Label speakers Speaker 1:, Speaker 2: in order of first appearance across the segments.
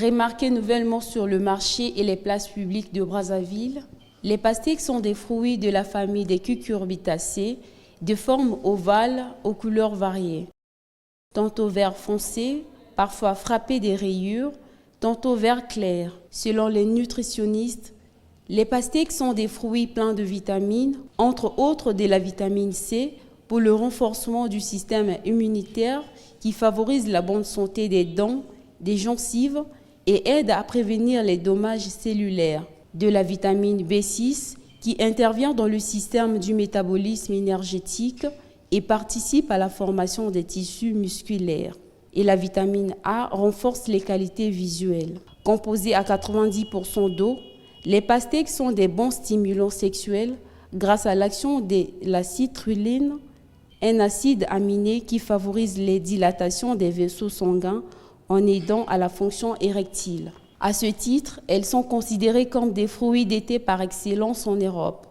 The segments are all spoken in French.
Speaker 1: Remarqués nouvellement sur le marché et les places publiques de Brazzaville, les pastèques sont des fruits de la famille des cucurbitacées, de forme ovale aux couleurs variées. Tantôt vert foncé, parfois frappé des rayures, tantôt vert clair. Selon les nutritionnistes, les pastèques sont des fruits pleins de vitamines, entre autres de la vitamine C, pour le renforcement du système immunitaire qui favorise la bonne santé des dents, des gencives et aide à prévenir les dommages cellulaires. De la vitamine B6 qui intervient dans le système du métabolisme énergétique et participe à la formation des tissus musculaires. Et la vitamine A renforce les qualités visuelles. Composées à 90% d'eau, les pastèques sont des bons stimulants sexuels grâce à l'action de la citrulline, un acide aminé qui favorise les dilatations des vaisseaux sanguins en aidant à la fonction érectile. À ce titre, elles sont considérées comme des fruits d'été par excellence en Europe.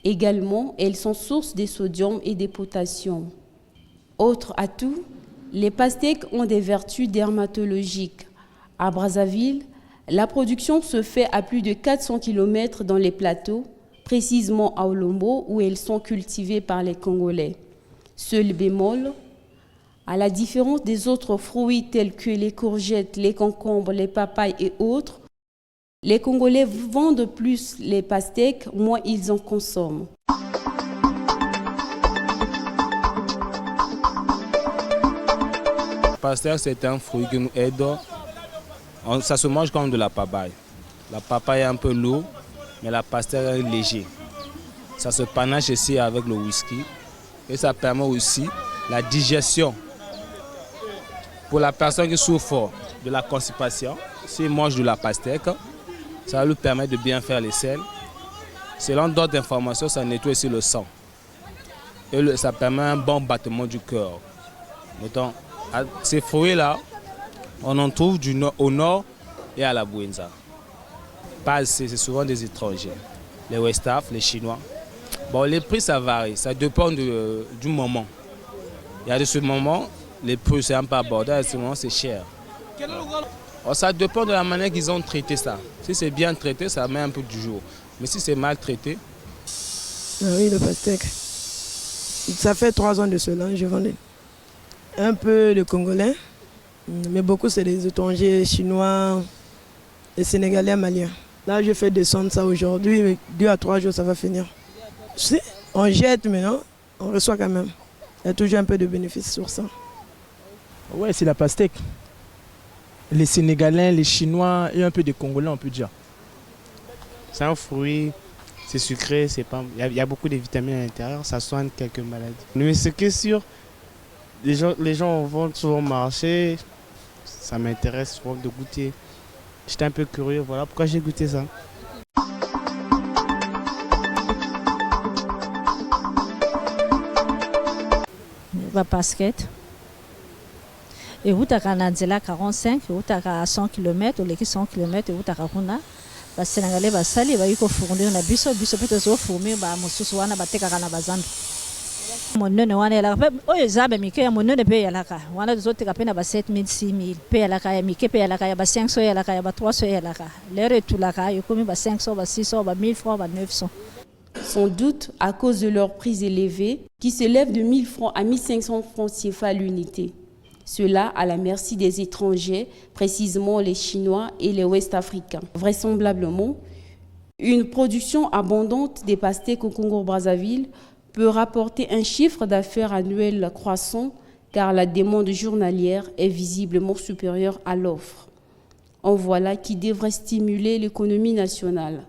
Speaker 1: Également, elles sont source de sodium et de potassium. Autre atout, les pastèques ont des vertus dermatologiques. À Brazzaville, la production se fait à plus de 400 km dans les plateaux, précisément à Olombo où elles sont cultivées par les Congolais. Seul bémol, à la différence des autres fruits tels que les courgettes, les concombres, les papayes et autres, les Congolais vendent plus les pastèques, moins ils en consomment.
Speaker 2: Le pastèque, c'est un fruit qui nous aide. Ça se mange comme de la papaye. La papaye est un peu lourde, mais la pastèque est léger. Ça se panache ici avec le whisky et ça permet aussi la digestion. Pour la personne qui souffre de la constipation, s'il mange de la pastèque, ça lui permet de bien faire les selles. Selon d'autres informations, ça nettoie aussi le sang. Et ça permet un bon battement du cœur. Mettons, ces fruits-là, on en trouve au nord et à la Bouenza. Pas assez, c'est souvent des étrangers. Les Westaf, les Chinois. Bon, les prix, ça varie, ça dépend du moment. Il y a de ce moment, les prix, c'est un peu abordable, à ce moment, c'est cher. Alors, ça dépend de la manière qu'ils ont traité ça. Si c'est bien traité, ça met un peu du jour. Mais si c'est mal traité...
Speaker 3: Ah oui, le pastèque. Ça fait 3 ans de cela, je vendais. Un peu de Congolais, mais beaucoup c'est des étrangers chinois, les Sénégalais, Maliens. Là, je fais descendre ça aujourd'hui, mais 2 à 3 jours, ça va finir. Si, on jette, mais non, on reçoit quand même. Il y a toujours un peu de bénéfice sur ça.
Speaker 4: Ouais, c'est la pastèque. Les Sénégalais, les Chinois et un peu des Congolais, on peut dire.
Speaker 5: C'est un fruit, c'est sucré, il y a beaucoup de vitamines à l'intérieur, ça soigne quelques maladies. Mais ce qui est sûr, les gens vont souvent marcher, ça m'intéresse souvent de goûter. J'étais un peu curieux, voilà pourquoi j'ai goûté ça.
Speaker 6: La basket. Et vous avez 45, vous avez 100 km, ou 100 km, vous avez Sénégalais basali ba yuko fournir na biso peut zo fournir ba mususu wana bateka kana bazandu monene wana ela oyo zabe mike ya monene pe ya laka wana zoteka pe na ba 7000 6000 pe ya laka ya mike pe ya laka ya ba 500 ya laka ya ba 300 ya laka lere tulaka yokomi ba 500 ba 600 ba 1000 francs ba 900.
Speaker 1: Sans doute à cause de leur prix élevés qui s'élèvent de 1000 francs à 1500 francs CFA l'unité. Cela à la merci des étrangers, précisément les Chinois et les Ouest-Africains. Vraisemblablement, une production abondante des pastèques au Congo-Brazzaville peut rapporter un chiffre d'affaires annuel croissant car la demande journalière est visiblement supérieure à l'offre. En voilà qui devrait stimuler l'économie nationale.